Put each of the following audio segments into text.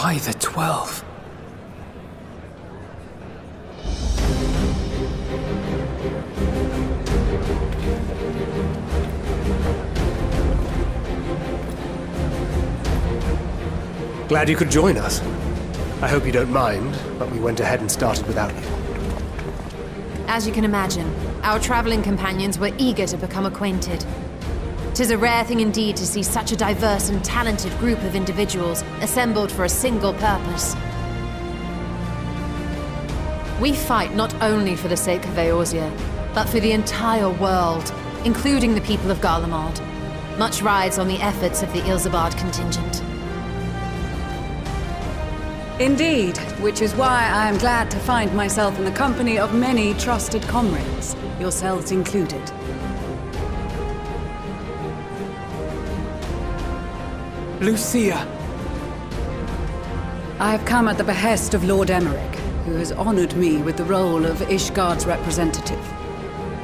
By the 12. Glad you could join us. I hope you don't mind, but we went ahead and started without you. As you can imagine, our traveling companions were eager to become acquainted. 'Tis a rare thing indeed to see such a diverse and talented group of individuals assembled for a single purpose. We fight not only for the sake of Eorzea, but for the entire world, including the people of Garlemald. Much rides on the efforts of the Ilsabard contingent. Indeed, which is why I am glad to find myself in the company of many trusted comrades, yourselves included. Lucia! I have come at the behest of Lord Emmerich, who has honored me with the role of Ishgard's representative.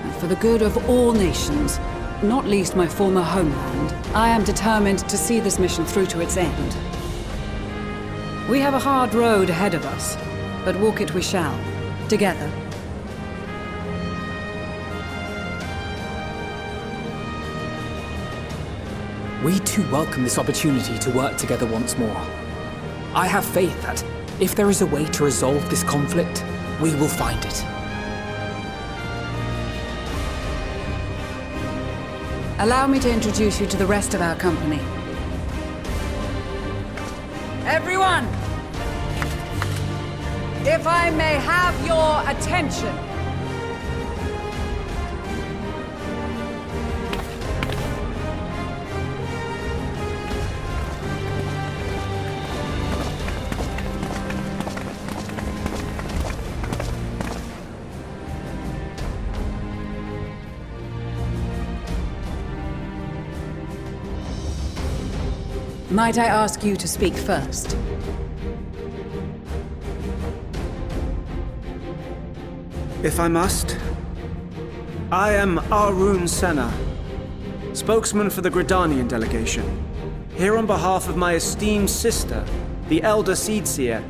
And for the good of all nations, not least my former homeland, I am determined to see this mission through to its end. We have a hard road ahead of us, but walk it we shall, together. We too welcome this opportunity to work together once more. I have faith that, if there is a way to resolve this conflict, we will find it. Allow me to introduce you to the rest of our company. Everyone! If I may have your attention. Might I ask you to speak first? If I must. I am Arun Senna, spokesman for the Gridanian delegation, here on behalf of my esteemed sister, the Elder Seedseer.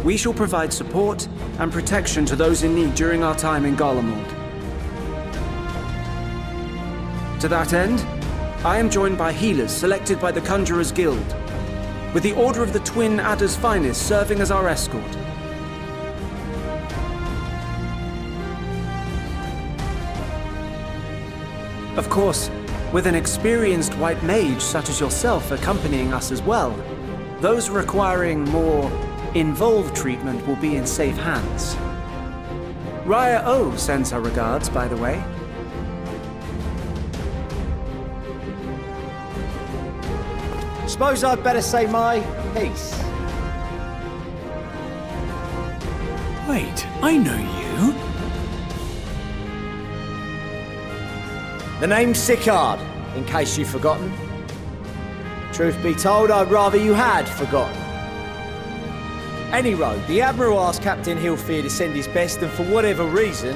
We shall provide support and protection to those in need during our time in Garlemald. To that end, I am joined by healers selected by the Conjurers Guild, with the Order of the Twin Adder's Finest serving as our escort. Of course, with an experienced white mage such as yourself accompanying us as well, those requiring more involved treatment will be in safe hands. Raya O sends her regards, by the way. Suppose I'd better say my piece. Wait, I know you. The name's Sicard, in case you've forgotten. Truth be told, I'd rather you had forgotten. Any road, the Admiral asked Captain Hilfear to send his best, and for whatever reason,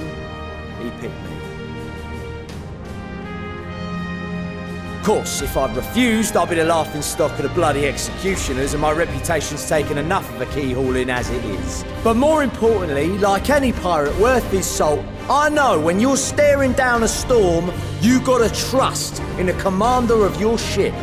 he picked me. Of course, if I'd refused, I'd be the laughingstock of the bloody executioners, and my reputation's taken enough of a keyhauling as it is. But more importantly, like any pirate worth his salt, I know when you're staring down a storm, you gotta trust in the commander of your ship.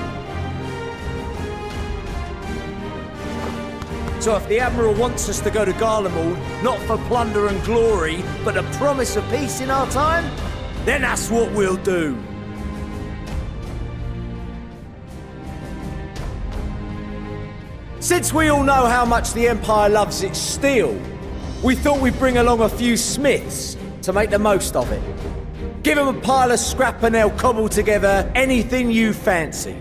So if the Admiral wants us to go to Garlemald, not for plunder and glory, but the promise of peace in our time, then that's what we'll do. Since we all know how much the Empire loves its steel, we thought we'd bring along a few smiths to make the most of it. Give them a pile of scrap and they'll cobble together anything you fancy.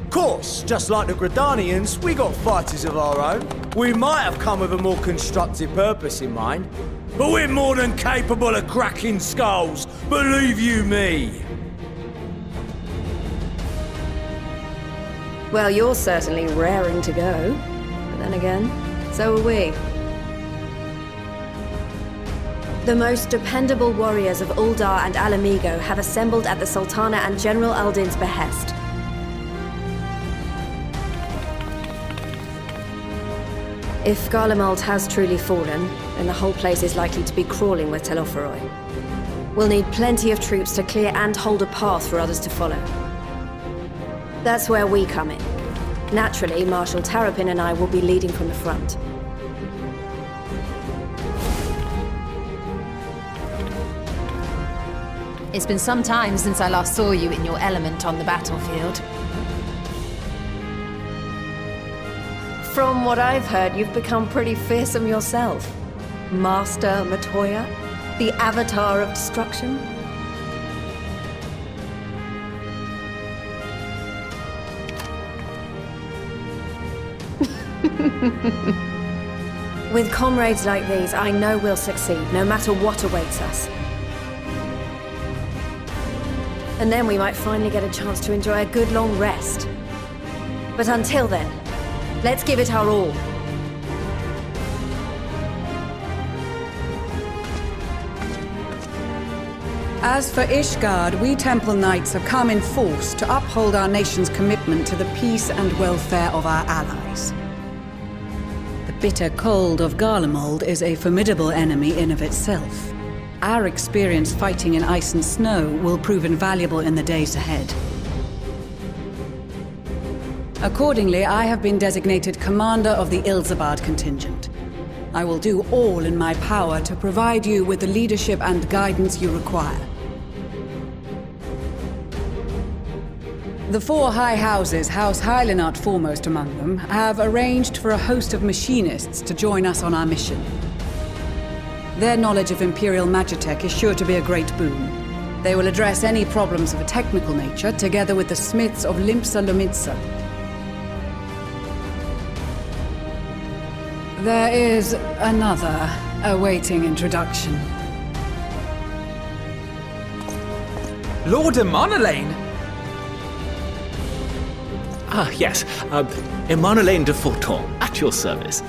Of course, just like the Gridanians, we got fighters of our own. We might have come with a more constructive purpose in mind, but we're more than capable of cracking skulls, believe you me. Well, you're certainly raring to go. But then again, so are we. The most dependable warriors of Uldar and Alamigo have assembled at the Sultana and General Aldin's behest. If Garlemald has truly fallen, then the whole place is likely to be crawling with Telophoroi. We'll need plenty of troops to clear and hold a path for others to follow. That's where we come in. Naturally, Marshal Terrapin and I will be leading from the front. It's been some time since I last saw you in your element on the battlefield. From what I've heard, you've become pretty fearsome yourself. Master Matoya? The Avatar of Destruction? With comrades like these, I know we'll succeed, no matter what awaits us. And then we might finally get a chance to enjoy a good long rest. But until then, let's give it our all. As for Ishgard, we Temple Knights have come in force to uphold our nation's commitment to the peace and welfare of our allies. The bitter cold of Garlemald is a formidable enemy in of itself. Our experience fighting in ice and snow will prove invaluable in the days ahead. Accordingly, I have been designated commander of the Ilzabard contingent. I will do all in my power to provide you with the leadership and guidance you require. The four high houses, House Hylinart foremost among them, have arranged for a host of machinists to join us on our mission. Their knowledge of Imperial Magitech is sure to be a great boon. They will address any problems of a technical nature, together with the smiths of Limpsa Lumitsa. There is another awaiting introduction. Lord Emanolain! Ah, yes. Emanolain de Forton, at your service.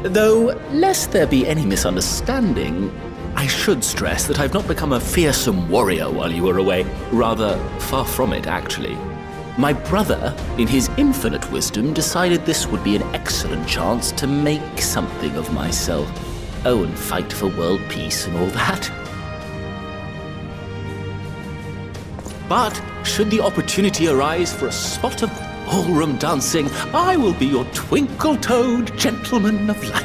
Though, lest there be any misunderstanding, I should stress that I've not become a fearsome warrior while you were away. Rather, far from it, actually. My brother, in his infinite wisdom, decided this would be an excellent chance to make something of myself. Oh, and fight for world peace and all that. But, should the opportunity arise for a spot of ballroom dancing, I will be your twinkle-toed gentleman of light.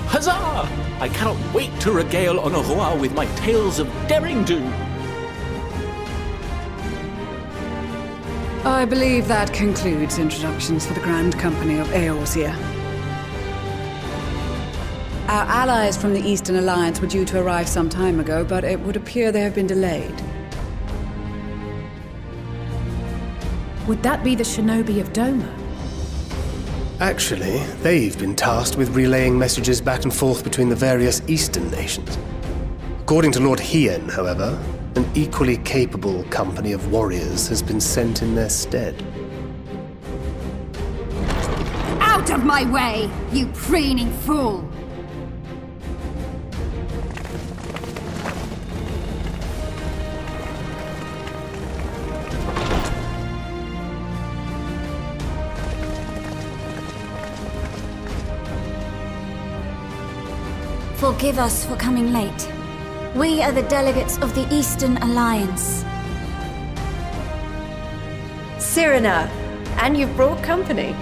Huzzah! I cannot wait to regale Honorois with my tales of derring-do. I believe that concludes introductions for the Grand Company of Eorzea. Our allies from the Eastern Alliance were due to arrive some time ago, but it would appear they have been delayed. Would that be the shinobi of Doma? Actually, they've been tasked with relaying messages back and forth between the various Eastern nations. According to Lord Hien, however, an equally capable company of warriors has been sent in their stead. Out of my way, you preening fool! Forgive us for coming late. We are the delegates of the Eastern Alliance. Cyrena, and you've brought company.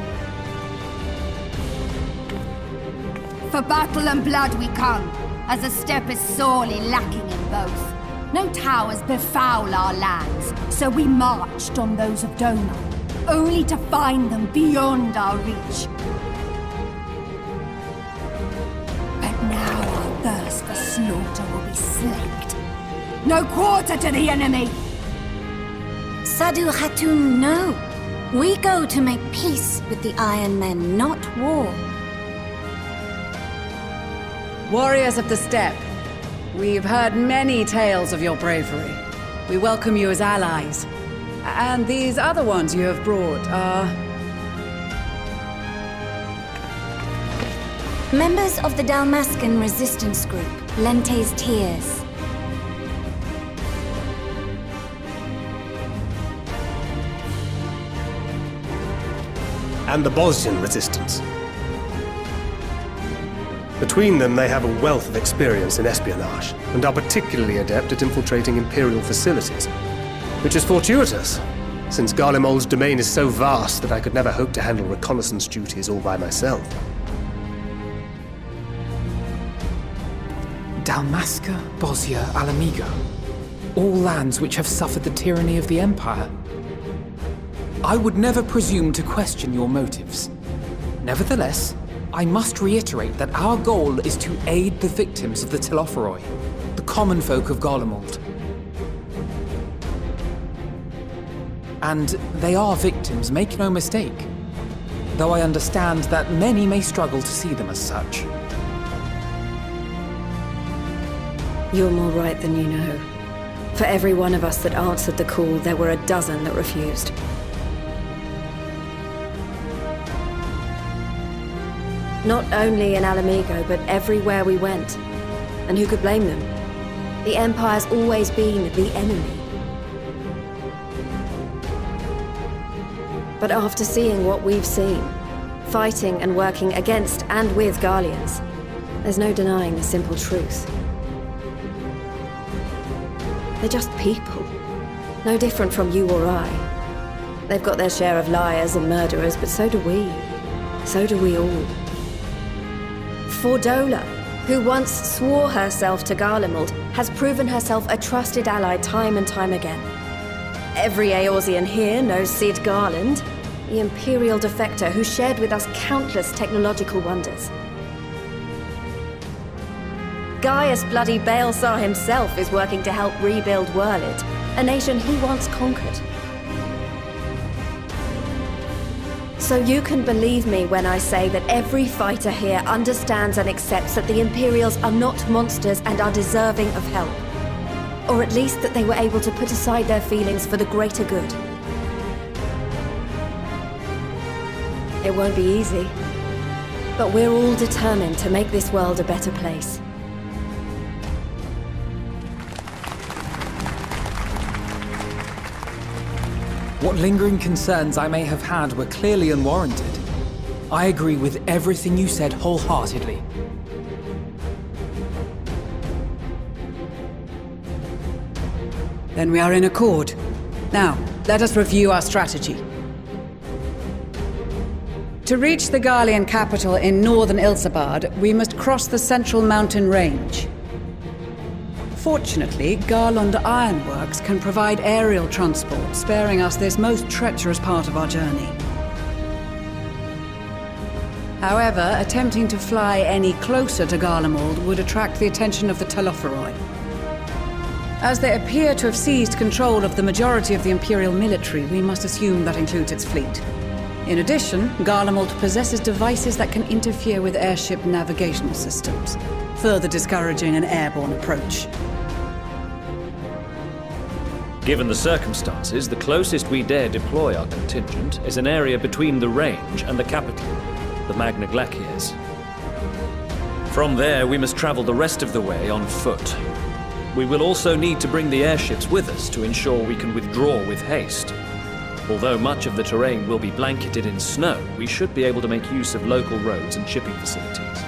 For battle and blood we come, as a step is sorely lacking in both. No towers befoul our lands, so we marched on those of Doma, only to find them beyond our reach. But now our thirst for slaughter will be slaked. No quarter to the enemy! Sadu Hatun, no. We go to make peace with the Iron Men, not war. Warriors of the Steppe, we've heard many tales of your bravery. We welcome you as allies. And these other ones you have brought are Members of the Dalmascan resistance group, Lente's Tears. And the Bosnian resistance. Between them, they have a wealth of experience in espionage, and are particularly adept at infiltrating Imperial facilities. Which is fortuitous, since Garlemald's domain is so vast that I could never hope to handle reconnaissance duties all by myself. Dalmasca, Bosnia, Alamigo. All lands which have suffered the tyranny of the Empire. I would never presume to question your motives. Nevertheless, I must reiterate that our goal is to aid the victims of the Telophoroi, the common folk of Garlemald. And they are victims, make no mistake. Though I understand that many may struggle to see them as such. You're more right than you know. For every one of us that answered the call, there were a dozen that refused. Not only in Alamigo, but everywhere we went. And who could blame them? The Empire's always been the enemy. But after seeing what we've seen, fighting and working against and with Garleans, there's no denying the simple truth. They're just people. No different from you or I. They've got their share of liars and murderers, but so do we. So do we all. Fordola, who once swore herself to Garlemald, has proven herself a trusted ally time and time again. Every Eorzean here knows Cid Garland, the Imperial defector who shared with us countless technological wonders. Gaius bloody Baelsar himself is working to help rebuild Werlid, a nation he once conquered. So you can believe me when I say that every fighter here understands and accepts that the Imperials are not monsters and are deserving of help. Or at least that they were able to put aside their feelings for the greater good. It won't be easy, but we're all determined to make this world a better place. What lingering concerns I may have had were clearly unwarranted. I agree with everything you said wholeheartedly. Then we are in accord. Now, let us review our strategy. To reach the Garlean capital in northern Ilsabard, we must cross the central mountain range. Fortunately, Garlund Ironworks can provide aerial transport, sparing us this most treacherous part of our journey. However, attempting to fly any closer to Garlemald would attract the attention of the Telophoroi. As they appear to have seized control of the majority of the Imperial military, we must assume that includes its fleet. In addition, Garlemald possesses devices that can interfere with airship navigational systems, further discouraging an airborne approach. Given the circumstances, the closest we dare deploy our contingent is an area between the range and the capital, the Magna Glaciers. From there, we must travel the rest of the way on foot. We will also need to bring the airships with us to ensure we can withdraw with haste. Although much of the terrain will be blanketed in snow, we should be able to make use of local roads and shipping facilities.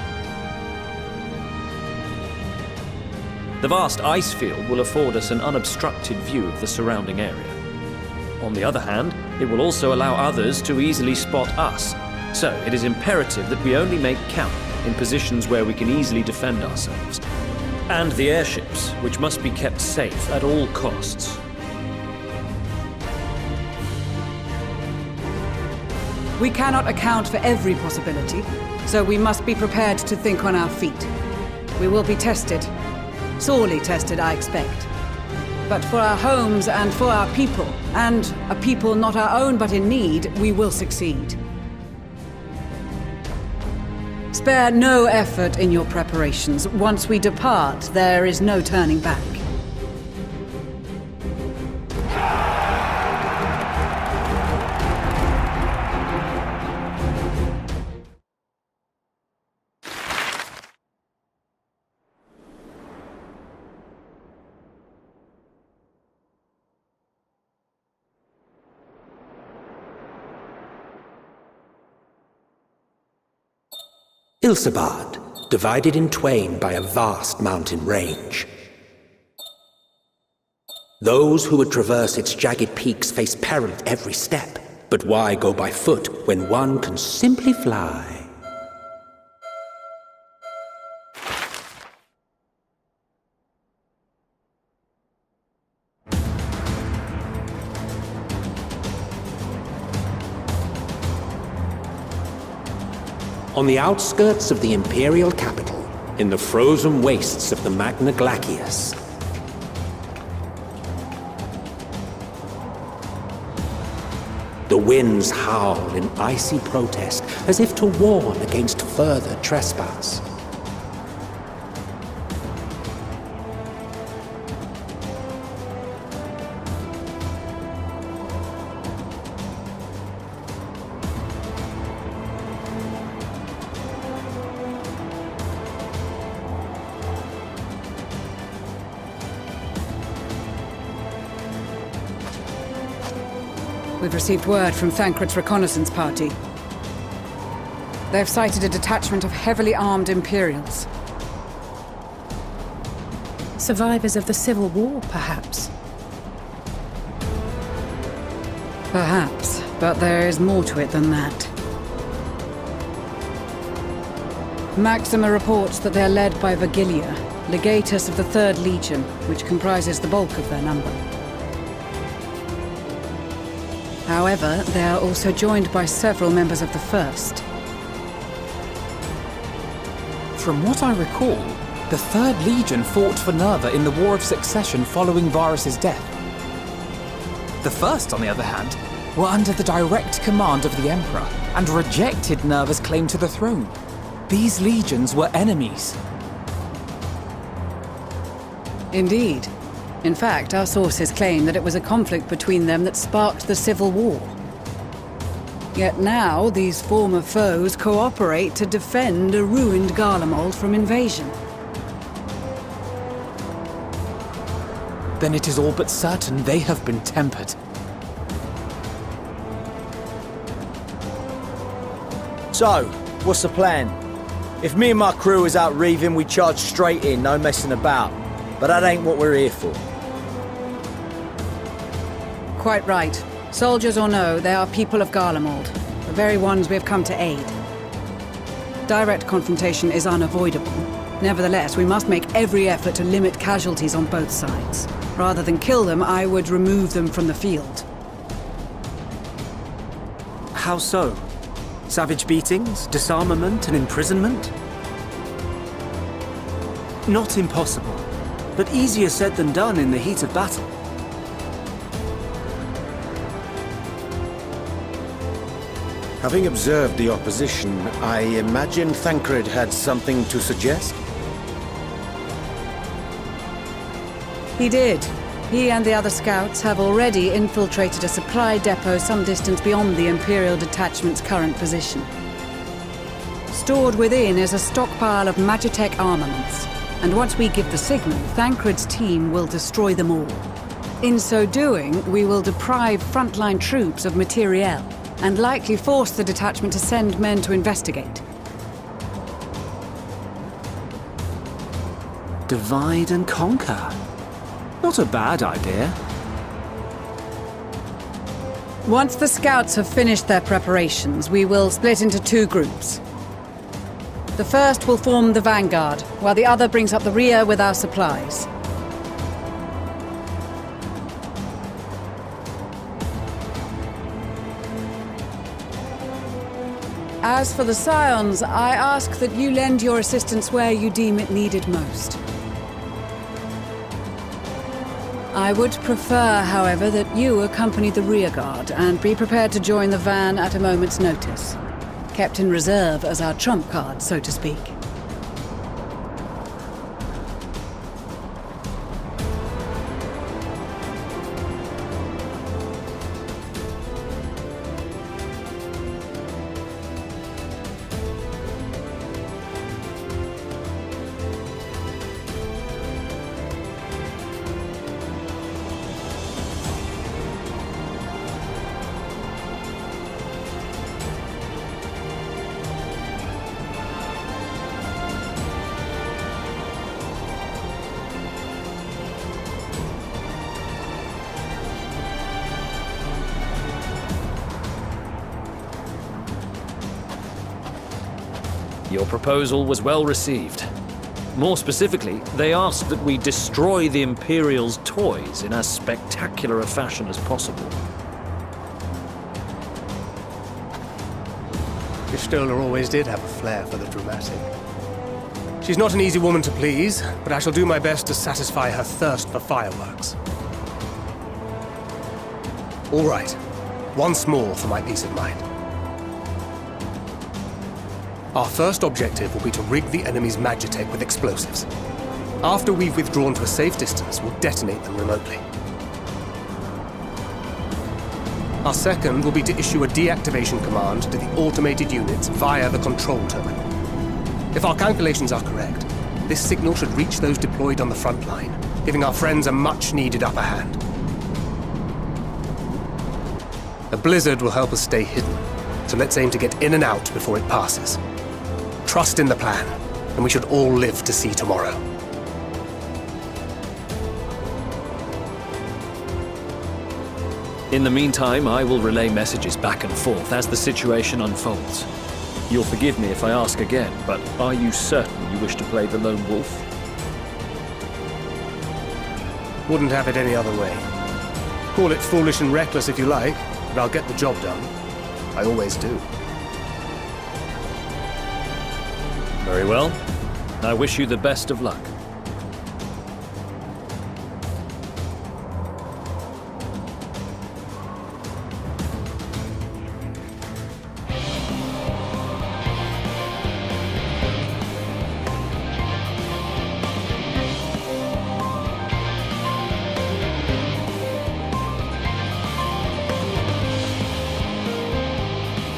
The vast ice field will afford us an unobstructed view of the surrounding area. On the other hand, it will also allow others to easily spot us, so it is imperative that we only make camp in positions where we can easily defend ourselves. And the airships, which must be kept safe at all costs. We cannot account for every possibility, so we must be prepared to think on our feet. We will be tested. Sorely tested, I expect. But for our homes and for our people, and a people not our own but in need, we will succeed. Spare no effort in your preparations. Once we depart, there is no turning back. Ilsabard, divided in twain by a vast mountain range. Those who would traverse its jagged peaks face peril at every step, but why go by foot when one can simply fly? On the outskirts of the Imperial capital, in the frozen wastes of the Magna Glacius, the winds howl in icy protest, as if to warn against further trespass. We've received word from Thancred's reconnaissance party. They've sighted a detachment of heavily armed Imperials. Survivors of the Civil War, perhaps? Perhaps, but there is more to it than that. Maxima reports that they are led by Vergilia, legatus of the 3rd Legion, which comprises the bulk of their number. However, they are also joined by several members of the 1st. From what I recall, the 3rd Legion fought for Nerva in the War of Succession following Varus's death. The 1st, on the other hand, were under the direct command of the Emperor and rejected Nerva's claim to the throne. These legions were enemies. Indeed. In fact, our sources claim that it was a conflict between them that sparked the Civil War. Yet now, these former foes cooperate to defend a ruined Garlemald from invasion. Then it is all but certain they have been tempered. So, what's the plan? If me and my crew is out reaving, we charge straight in, no messing about. But that ain't what we're here for. Quite right. Soldiers or no, they are people of Garlemald, the very ones we have come to aid. Direct confrontation is unavoidable. Nevertheless, we must make every effort to limit casualties on both sides. Rather than kill them, I would remove them from the field. How so? Savage beatings, disarmament, and imprisonment? Not impossible, but easier said than done in the heat of battle. Having observed the opposition, I imagine Thancred had something to suggest? He did. He and the other scouts have already infiltrated a supply depot some distance beyond the Imperial detachment's current position. Stored within is a stockpile of Magitech armaments, and once we give the signal, Thancred's team will destroy them all. In so doing, we will deprive frontline troops of materiel, and likely force the detachment to send men to investigate. Divide and conquer. Not a bad idea. Once the scouts have finished their preparations, we will split into 2 groups. The first will form the vanguard, while the other brings up the rear with our supplies. As for the Scions, I ask that you lend your assistance where you deem it needed most. I would prefer, however, that you accompany the rearguard and be prepared to join the van at a moment's notice. Kept in reserve as our trump card, so to speak. Your proposal was well received. More specifically, they asked that we destroy the Imperial's toys in as spectacular a fashion as possible. Y'shtola always did have a flair for the dramatic. She's not an easy woman to please, but I shall do my best to satisfy her thirst for fireworks. All right. Once more for my peace of mind. Our first objective will be to rig the enemy's magitech with explosives. After we've withdrawn to a safe distance, we'll detonate them remotely. Our second will be to issue a deactivation command to the automated units via the control terminal. If our calculations are correct, this signal should reach those deployed on the front line, giving our friends a much-needed upper hand. A blizzard will help us stay hidden, so let's aim to get in and out before it passes. Trust in the plan, and we should all live to see tomorrow. In the meantime, I will relay messages back and forth as the situation unfolds. You'll forgive me if I ask again, but are you certain you wish to play the lone wolf? Wouldn't have it any other way. Call it foolish and reckless if you like, but I'll get the job done. I always do. Very well. I wish you the best of luck.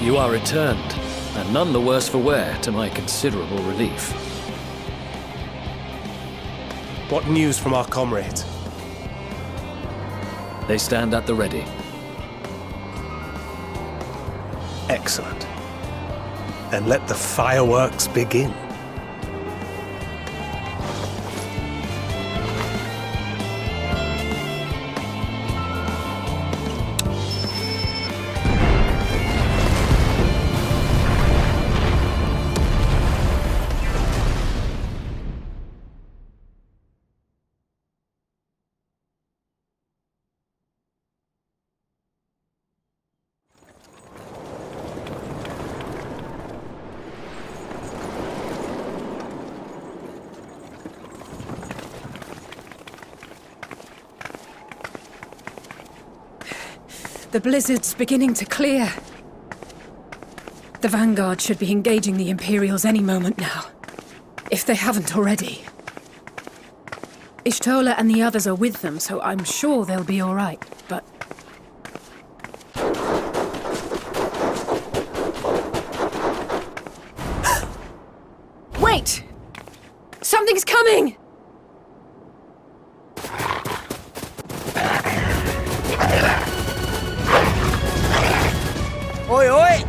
You are returned, and none the worse for wear, to my considerable relief. What news from our comrades? They stand at the ready. Excellent. And let the fireworks begin. The blizzard's beginning to clear. The Vanguard should be engaging the Imperials any moment now, if they haven't already. Y'shtola and the others are with them, so I'm sure they'll be all right, but... Wait! Something's coming! Oi, oi!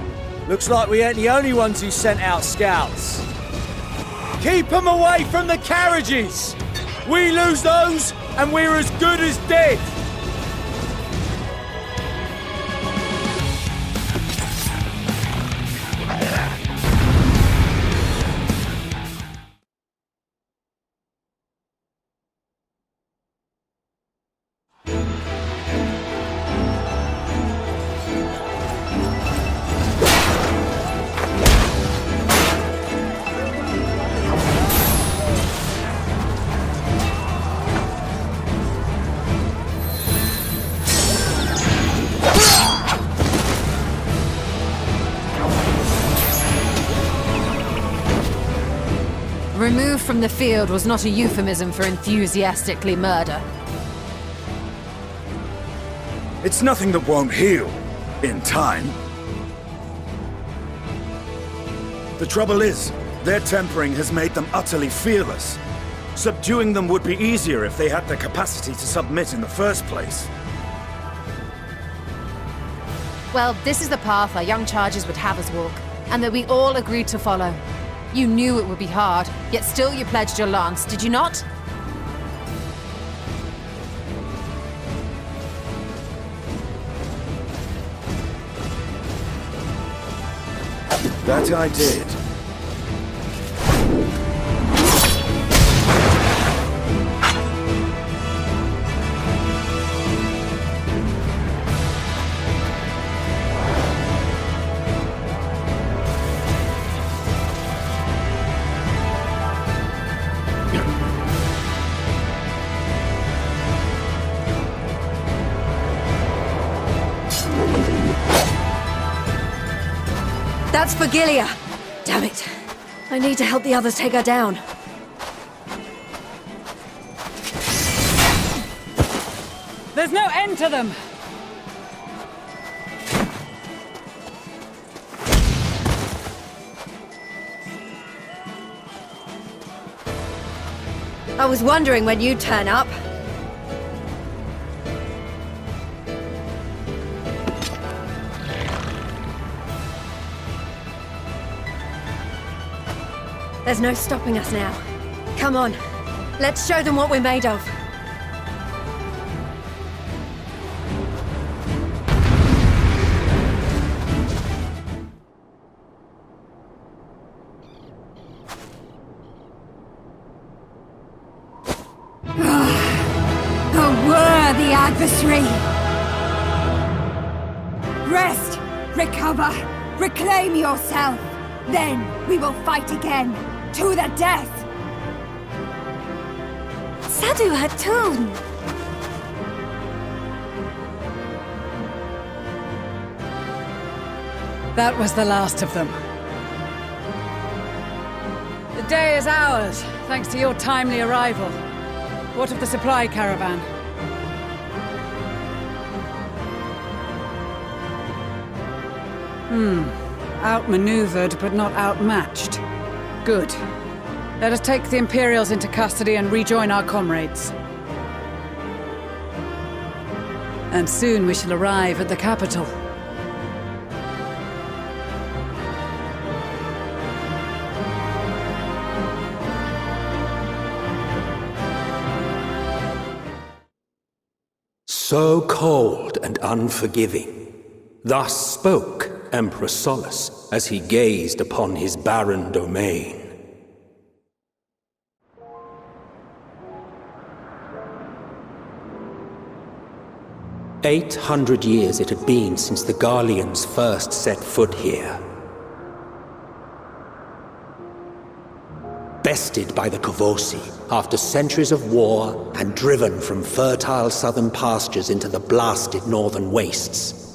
Looks like we ain't the only ones who sent out scouts. Keep them away from the carriages! We lose those, and we're as good as dead! Removed from the field was not a euphemism for enthusiastically murder. It's nothing that won't heal. In time. The trouble is, their tempering has made them utterly fearless. Subduing them would be easier if they had the capacity to submit in the first place. Well, this is the path our young charges would have us walk, and that we all agreed to follow. You knew it would be hard, yet still you pledged your lance, did you not? That I did. That's Fagilia! Damn it. I need to help the others take her down. There's no end to them! I was wondering when you'd turn up. There's no stopping us now. Come on, let's show them what we're made of. Adversary! Rest! Recover! Reclaim yourself! Then we will fight again! To the death! Sadu Hatun! That was the last of them. The day is ours, thanks to your timely arrival. What of the supply caravan? Outmaneuvered, but not outmatched. Good. Let us take the Imperials into custody and rejoin our comrades. And soon we shall arrive at the capital. So cold and unforgiving. Thus spoke Emperor Solus as he gazed upon his barren domain. "800 years it had been since the Garleans first set foot here. Bested by the Kavosi after centuries of war and driven from fertile southern pastures into the blasted northern wastes.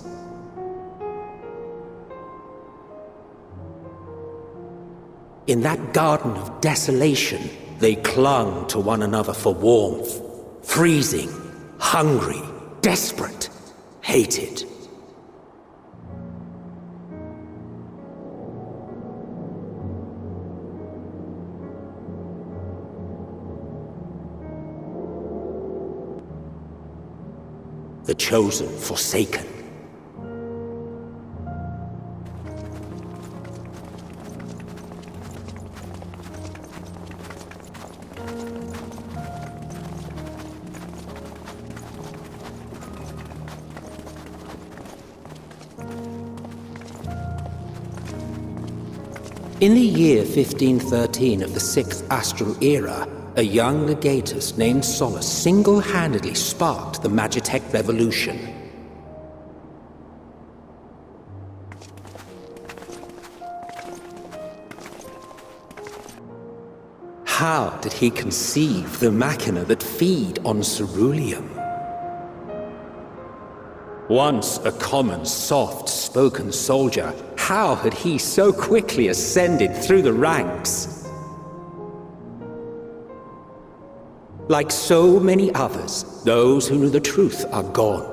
In that garden of desolation, they clung to one another for warmth, freezing, hungry, desperate, hated. The chosen forsaken. In the year 1513 of the 6th Astral Era, a young legatus named Solus single-handedly sparked the Magitech Revolution. How did he conceive the machina that feed on ceruleum? Once a common, soft-spoken soldier, how had he so quickly ascended through the ranks? Like so many others, those who knew the truth are gone.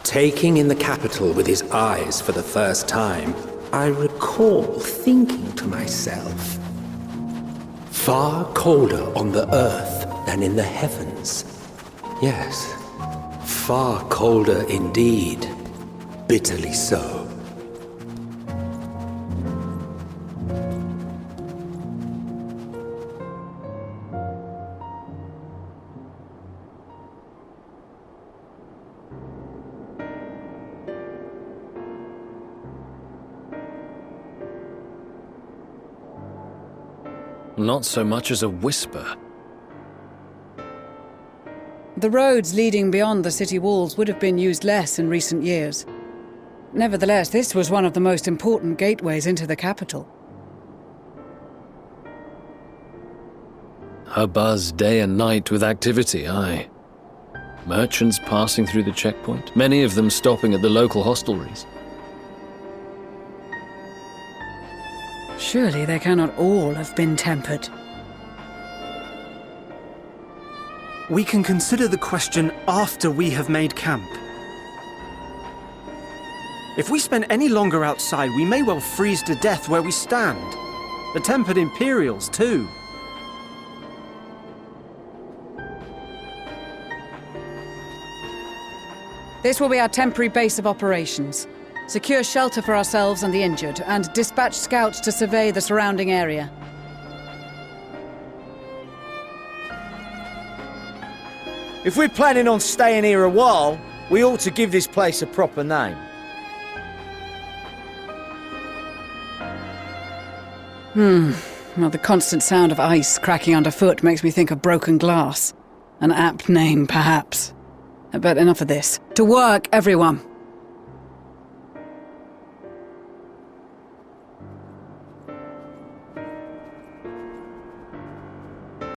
Taking in the capital with his eyes for the first time, I recall thinking to myself, far colder on the earth than in the heavens. Yes, far colder indeed. Bitterly so. Not so much as a whisper. The roads leading beyond the city walls would have been used less in recent years. Nevertheless, this was one of the most important gateways into the capital. A buzz day and night with activity, aye. Merchants passing through the checkpoint, many of them stopping at the local hostelries. Surely they cannot all have been tempered. We can consider the question after we have made camp. If we spend any longer outside, we may well freeze to death where we stand. The tempered Imperials, too. This will be our temporary base of operations. Secure shelter for ourselves and the injured, and dispatch scouts to survey the surrounding area. If we're planning on staying here a while, we ought to give this place a proper name. Well, the constant sound of ice cracking underfoot makes me think of broken glass. An apt name, perhaps. But enough of this. To work, everyone!